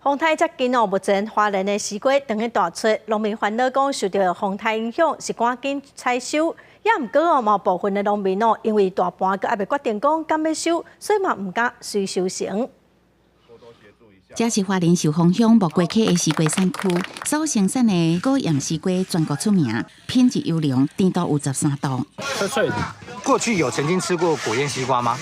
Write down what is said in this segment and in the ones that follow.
风台接近哦，目前花莲的西瓜等于大出，农民烦恼讲受到风台影响，是赶紧采收。也毋过哦，某部分的农民哦，因为大半个还未决定讲敢要收，所以嘛毋敢随收成。这是花莲寿丰乡木瓜溪的西瓜产区，所生产的果样西瓜全国出名，品质优良，甜度有13度。脆脆的。过去有曾经吃过果燕西瓜吗？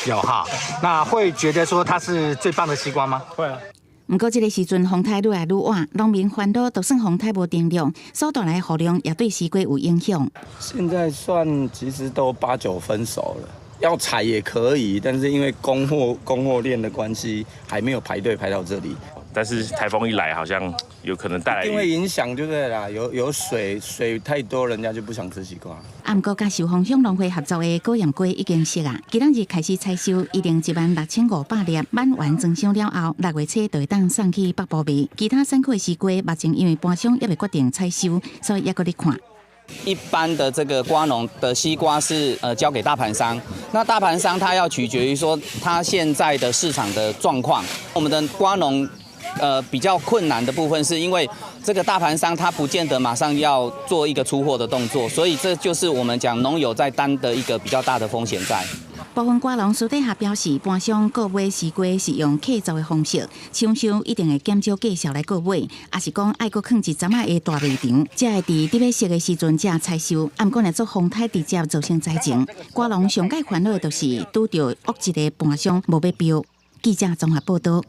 有哈。那会觉得说它是最棒的西瓜吗？会啊。不过这个时阵风台愈来愈晚，农民烦恼就算风台无定量，所带来的雨量也对西瓜有影响。现在算其实都8、9分熟了。要采也可以，但是因为供货链的关系，还没有排队排到这里。但是台风一来，好像有可能带来，一定会影响，就对啦。有水太多，人家就不想吃西瓜。不过，甲寿丰乡农会合作的果样瓜已经熟啊，今仔日开始采收，一定16500粒，满完装箱了后，6月初就会当送去北部卖。其他产区的西瓜，目前因为搬箱也未决定采收，所以也搁咧看。一般的这个瓜农的西瓜是交给大盘商，那大盘商他要取决于说他现在的市场的状况。我们的瓜农比较困难的部分是因为这个大盘商他不见得马上要做一个出货的动作，所以这就是我们讲农友在担的一个比较大的风险在。部分瓜农私底下表示，搬箱购买西瓜是用客造的方式，厂商一定会减少价数来购买，也是讲爱搁放一阵仔的大卖场，才会伫特别熟的时阵才采收。不过，若做风台直接造成灾情，瓜农上界烦恼的就是拄到恶质的搬箱无要标。记者综合报道。